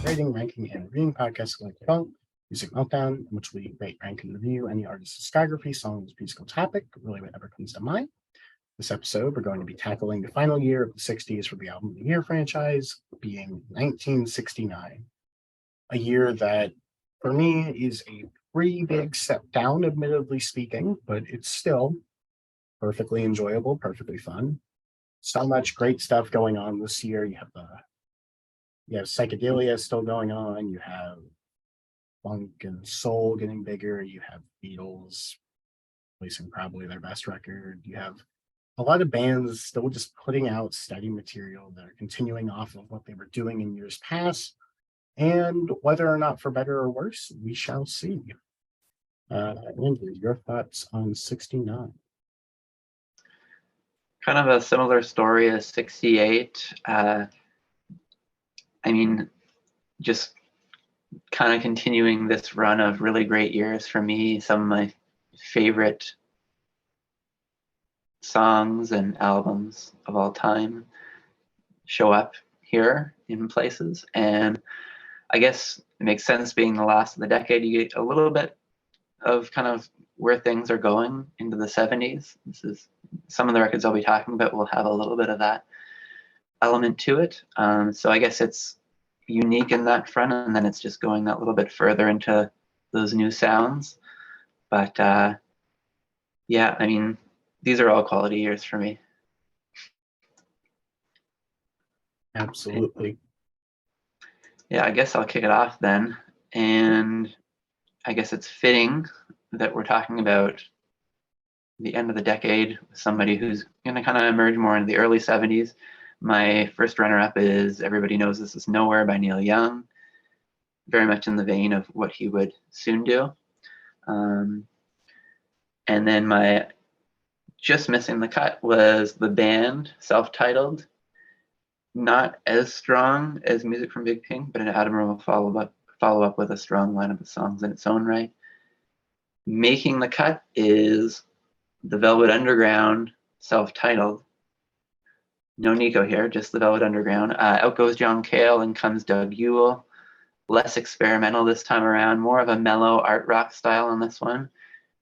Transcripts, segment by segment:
rating, ranking, and reviewing podcast like Funk, Music Meltdown, in which we rate, rank, and review any artist's discography, songs, musical topic, really whatever comes to mind. This episode, we're going to be tackling the final year of the 60s for the Album of the Year franchise, being 1969. A year that, for me, is a pretty big step down, admittedly speaking, but it's still perfectly enjoyable, perfectly fun. So much great stuff going on this year. You have psychedelia still going on. You have funk and soul getting bigger. You have Beatles releasing probably their best record. You have a lot of bands still just putting out steady material that are continuing off of what they were doing in years past. And whether or not for better or worse, we shall see. Andrew, your thoughts on 69? Kind of a similar story as 68. Just kind of continuing this run of really great years for me. Some of my favorite songs and albums of all time show up here in places. And I guess it makes sense, being the last of the decade, you get a little bit of kind of where things are going into the 70s. This is some of the records I'll be talking about will have a little bit of that element to it. So I guess it's unique in that front, and then it's just going that little bit further into those new sounds. But yeah, I mean, these are all quality years for me. Absolutely. Yeah, I guess I'll kick it off then. And I guess it's fitting that we're talking about the end of the decade with somebody who's going to kind of emerge more into the early 70s. My first runner-up is Everybody Knows This Is Nowhere by Neil Young, very much in the vein of what he would soon do. And then my just missing the cut was The Band, self-titled. Not as strong as Music from Big Pink, but an admirable follow-up with a strong lineup of songs in its own right. Making the cut is The Velvet Underground, self-titled. No Nico here, just The Velvet Underground. Out goes John Cale, and comes Doug Yule. Less experimental this time around, more of a mellow art rock style on this one.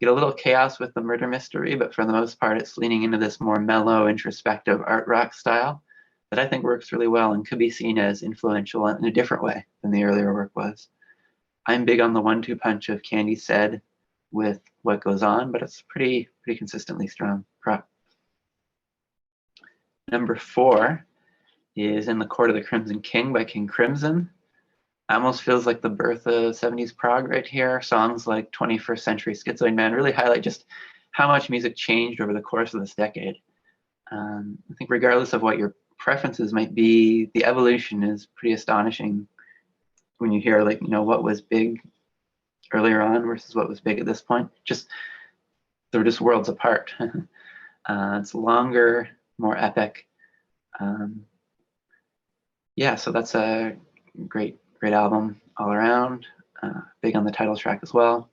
Get a little chaos with the murder mystery, but for the most part, it's leaning into this more mellow, introspective art rock style that I think works really well and could be seen as influential in a different way than the earlier work was. I'm big on the 1-2 punch of Candy Said with What Goes On, but it's pretty consistently strong prop. Number 4 is In the Court of the Crimson King by King Crimson. Almost feels like the birth of 70s prog right here. Songs like 21st Century Schizoid Man really highlight just how much music changed over the course of this decade. I think regardless of what your preferences might be, the evolution is pretty astonishing when you hear, like, what was big earlier on versus what was big at this point. They're just worlds apart. It's longer, more epic. Yeah, so that's a great album all around. Big on the title track as well.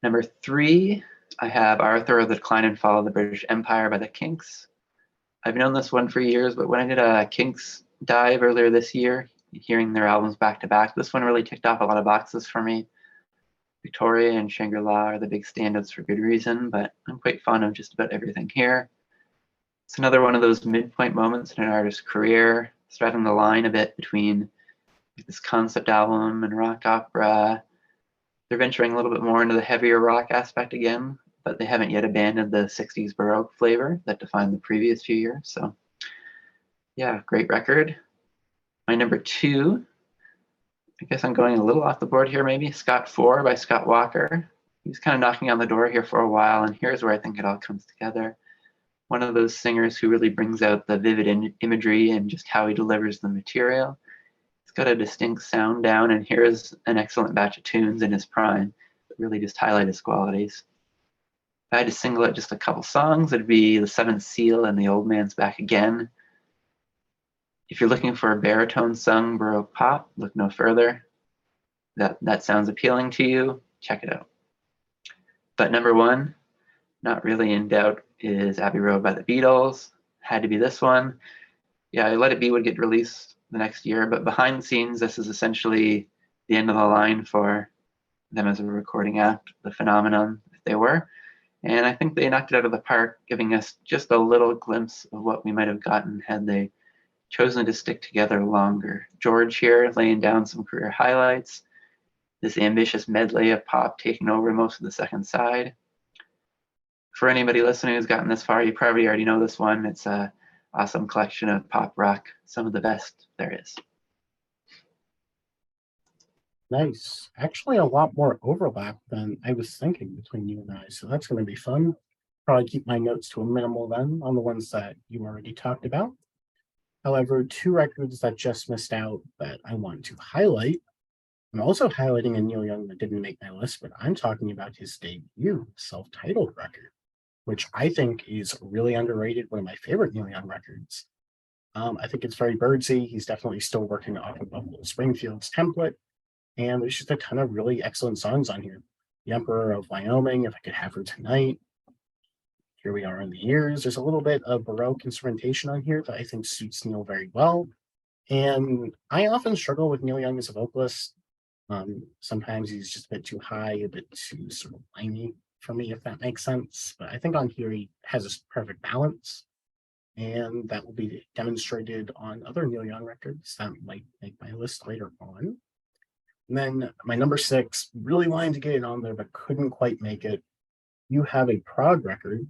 Number 3, I have Arthur, The Decline and Fall of the British Empire by the Kinks. I've known this one for years, but when I did a Kinks dive earlier this year, hearing their albums back to back, this one really ticked off a lot of boxes for me. Victoria and Shangri-La are the big standouts for good reason, but I'm quite fond of just about everything here. It's another one of those midpoint moments in an artist's career, straddling the line a bit between this concept album and rock opera. They're venturing a little bit more into the heavier rock aspect again, but they haven't yet abandoned the 60s Baroque flavor that defined the previous few years. So yeah, great record. My number 2, I guess I'm going a little off the board here maybe, Scott 4 by Scott Walker. He was kind of knocking on the door here for a while, and here's where I think it all comes together. One of those singers who really brings out the vivid imagery and just how he delivers the material. He's got a distinct sound down, and here's an excellent batch of tunes in his prime that really just highlight his qualities. If I had to single out just a couple songs, it'd be The Seventh Seal and The Old Man's Back Again. If you're looking for a baritone sung Baroque pop, look no further. That sounds appealing to you, check it out. But number 1, not really in doubt, is Abbey Road by the Beatles. Had to be this one. Yeah, Let It Be would get released the next year. But behind the scenes, this is essentially the end of the line for them as a recording act, the phenomenon if they were. And I think they knocked it out of the park, giving us just a little glimpse of what we might have gotten had they chosen to stick together longer. George here laying down some career highlights, this ambitious medley of pop taking over most of the second side. For anybody listening who's gotten this far, you probably already know this one. It's an awesome collection of pop rock, some of the best there is. Nice. Actually, a lot more overlap than I was thinking between you and I. So that's going to be fun. Probably keep my notes to a minimal then on the ones that you already talked about. However, two records that just missed out that I want to highlight. I'm also highlighting a Neil Young that didn't make my list, but I'm talking about his debut self-titled record, which I think is really underrated. One of my favorite Neil Young records. I think it's very birdsy. He's definitely still working off of Buffalo Springfield's template. And there's just a ton of really excellent songs on here. The Emperor of Wyoming, If I Could Have Her Tonight. Here We Are in the Years. There's a little bit of Baroque instrumentation on here that I think suits Neil very well. And I often struggle with Neil Young as a vocalist. Sometimes he's just a bit too high, a bit too sort of whiny for me, if that makes sense. But I think on here he has this perfect balance. And that will be demonstrated on other Neil Young records that might make my list later on. And then my number 6, really wanted to get it on there, but couldn't quite make it. You Have a Prog record.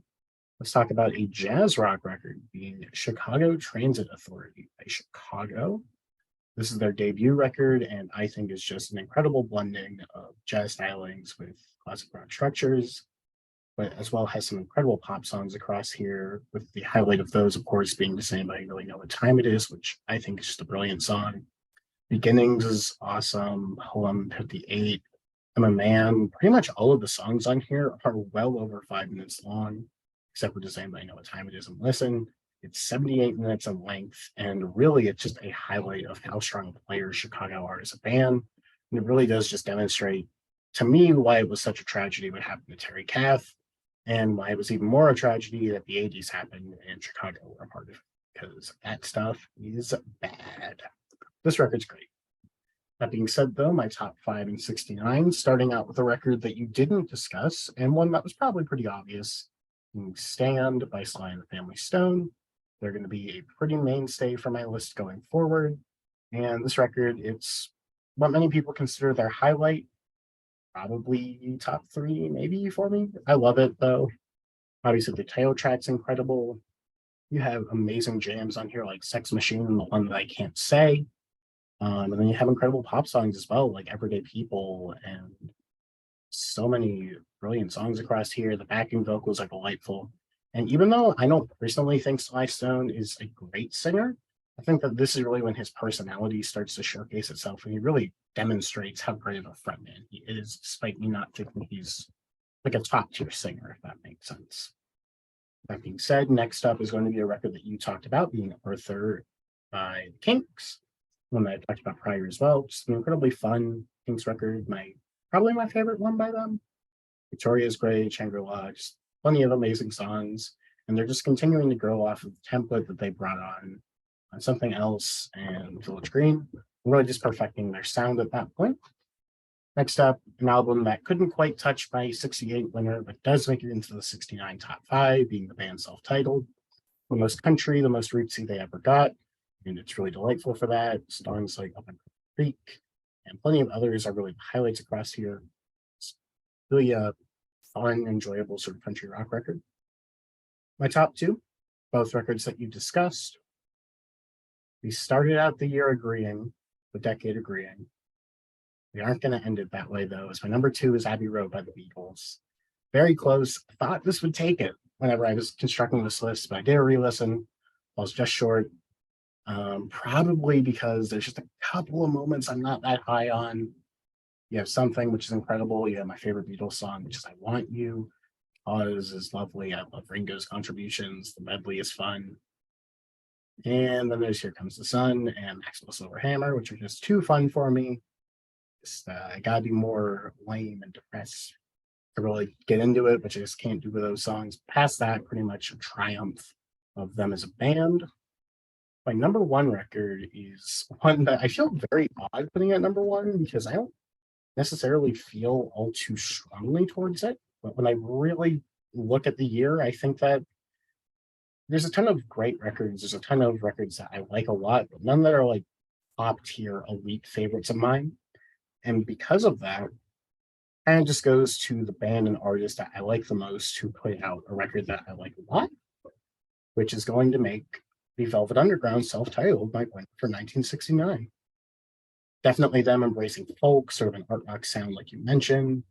Let's talk about a jazz rock record being Chicago Transit Authority by Chicago. This is their debut record, and I think is just an incredible blending of jazz stylings with classic rock structures, but as well has some incredible pop songs across here, with the highlight of those, of course, being Does Anybody Really Know What Time It Is, which I think is just a brilliant song. Beginnings is awesome. Home 58. I'm a Man. Pretty much all of the songs on here are well over 5 minutes long, except for Does Anybody Know What Time It Is and Listen. It's 78 minutes in length, and really it's just a highlight of how strong a player Chicago are as a band. And it really does just demonstrate to me why it was such a tragedy what happened to Terry Kath, and why it was even more a tragedy that the 80s happened and Chicago were a part of it, because that stuff is bad. This record's great. That being said, though, my top 5 in 69, starting out with a record that you didn't discuss, and one that was probably pretty obvious, Stand by Sly and the Family Stone. They're going to be a pretty mainstay for my list going forward. And this record, it's what many people consider their highlight, probably top 3, maybe for me. I love it, though. Obviously, the title track's incredible. You have amazing jams on here like Sex Machine and the one that I can't say. And then you have incredible pop songs as well, like Everyday People, and so many brilliant songs across here. The backing vocals are delightful. And even though I don't personally think Sly Stone is a great singer, I think that this is really when his personality starts to showcase itself, and he really demonstrates how great of a frontman he is, despite me not thinking he's like a top tier singer, if that makes sense. That being said, next up is going to be a record that you talked about, being Arthur by the Kinks, one that I talked about prior as well. Just an incredibly fun Kinks record, probably my favorite one by them. Victoria's great, Shangri-La, just plenty of amazing songs, and they're just continuing to grow off of the template that they brought on Something Else and Village Green, really just perfecting their sound at that point. Next up, an album that couldn't quite touch my 68 winner, but does make it into the 69 top 5, being the band self-titled. The most country, the most rootsy they ever got, and it's really delightful for that. Songs like Up and Creek and plenty of others are really highlights across here. It's really a fun, enjoyable sort of country rock record. My top 2, both records that you discussed. We started out the year agreeing, the decade agreeing. We aren't going to end it that way, though, as my number 2 is Abbey Road by the Beatles. Very close. Thought this would take it whenever I was constructing this list, but I did a re-listen. I was just short. Probably because there's just a couple of moments I'm not that high on. You have Something, which is incredible. You have my favorite Beatles song, which is I Want You. Oz is lovely. I love Ringo's contributions. The medley is fun. And then there's Here Comes the Sun and Maxwell Silverhammer, which are just too fun for me. I gotta be more lame and depressed to really get into it, which I just can't do with those songs. Past that, pretty much a triumph of them as a band. My number one record is one that I feel very odd putting at number one because I don't necessarily feel all too strongly towards it. But when I really look at the year, I think that there's a ton of great records. There's a ton of records that I like a lot, but none that are like top tier elite favorites of mine. And because of that, kind of just goes to the band and artist that I like the most who put out a record that I like a lot, which is going to make the Velvet Underground self-titled my win for 1969. Definitely them embracing folk, sort of an art rock sound, like you mentioned.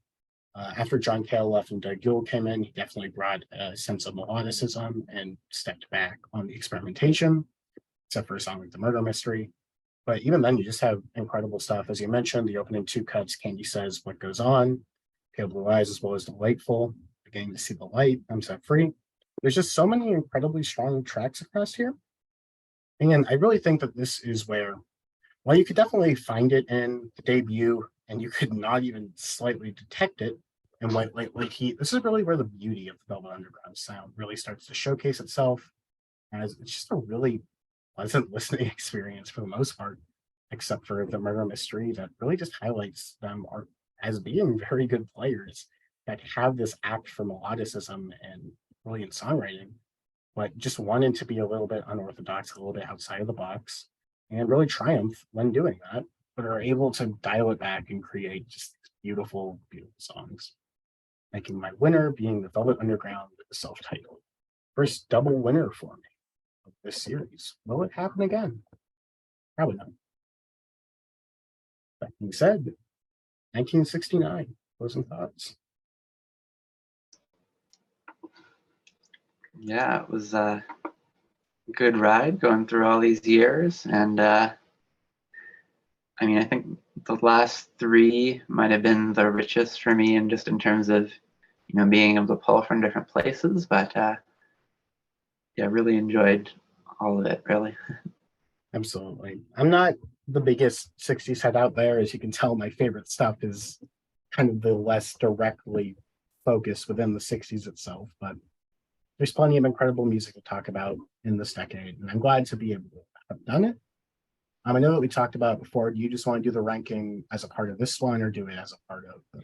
After John Cale left and Doug Yule came in, he definitely brought a sense of melodicism and stepped back on the experimentation, except for a song like The Murder Mystery. But even then, you just have incredible stuff. As you mentioned, the opening two cuts, Candy Says What Goes On, Pale Blue Eyes, as well as Delightful, Beginning to See the Light, I'm Set Free. There's just so many incredibly strong tracks across here. And I really think that this is where, while you could definitely find it in the debut and you could not even slightly detect it in White Light White Heat, this is really where the beauty of the Velvet Underground sound really starts to showcase itself. As it's just a really pleasant listening experience for the most part, except for the murder mystery that really just highlights them as being very good players that have this act for melodicism and brilliant songwriting, but just wanted to be a little bit unorthodox, a little bit outside of the box, and really triumph when doing that, but are able to dial it back and create just beautiful, beautiful songs. Making my winner being the Velvet Underground self-titled. First double winner for me of this series. Will it happen again? Probably not. That being said, 1969. Closing thoughts. Yeah, it was a good ride going through all these years. And I mean, I think the last three might have been the richest for me, and just in terms of, being able to pull from different places. But yeah, really enjoyed all of it, really. Absolutely. I'm not the biggest 60s head out there. As you can tell, my favorite stuff is kind of the less directly focused within the 60s itself, but there's plenty of incredible music to talk about in this decade, and I'm glad to be able to have done it. I know that we talked about it before. Do you just want to do the ranking as a part of this one, or do it as a part of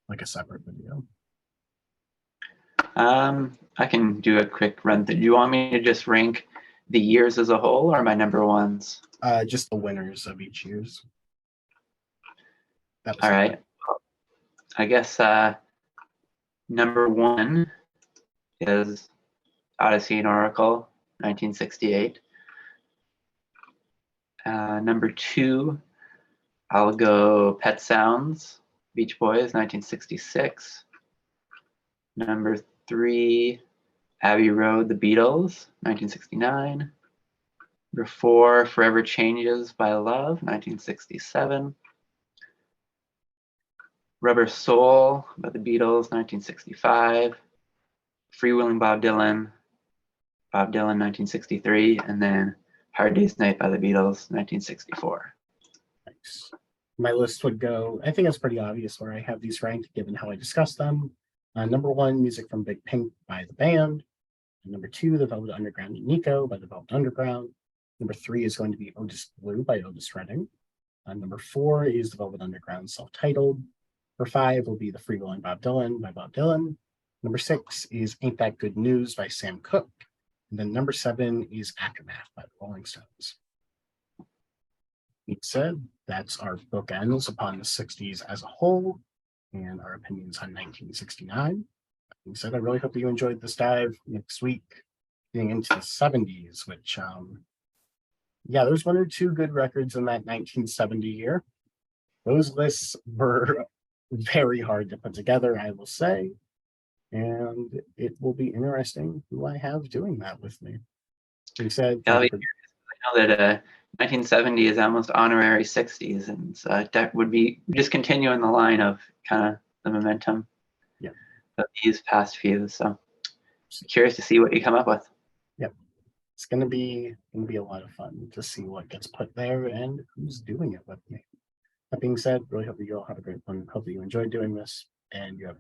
like a separate video? I can do a quick run through. Do you want me to just rank the years as a whole, or my number ones? Just the winners of each year's. All right. I guess number one is Odyssey and Oracle, 1968. Number two, I'll go Pet Sounds, Beach Boys, 1966. Number three, Abbey Road, The Beatles, 1969. Number four, Forever Changes by Love, 1967. Rubber Soul by the Beatles, 1965. Freewheeling Bob Dylan, 1963. And then Hard Day's Night by the Beatles, 1964. Nice. My list would go, I think it's pretty obvious where I have these ranked given how I discussed them. Number one, music from Big Pink by the band. Number two, The Velvet Underground and Nico by the Velvet Underground. Number three is going to be Otis Blue by Otis Redding. Number four is The Velvet Underground self-titled. Number five will be The Freewheeling Bob Dylan by Bob Dylan. Number six is Ain't That Good News by Sam Cooke. And then number seven is Aftermath by the Rolling Stones. Being said, that's our bookends upon the 60s as a whole and our opinions on 1969. Being said, I really hope that you enjoyed this dive. Next week, getting into the 70s, which, yeah, there's one or two good records in that 1970 year. Those lists were very hard to put together, I will say. And it will be interesting who I have doing that with me. Being said, I know that 1970 is almost honorary 60s, and that would be just continuing the line of kind of the momentum of these past few. So curious to see what you come up with. Yep. It's gonna be a lot of fun to see what gets put there and who's doing it with me. That being said, really hope you all have a great one. Hope that you enjoyed doing this and you have a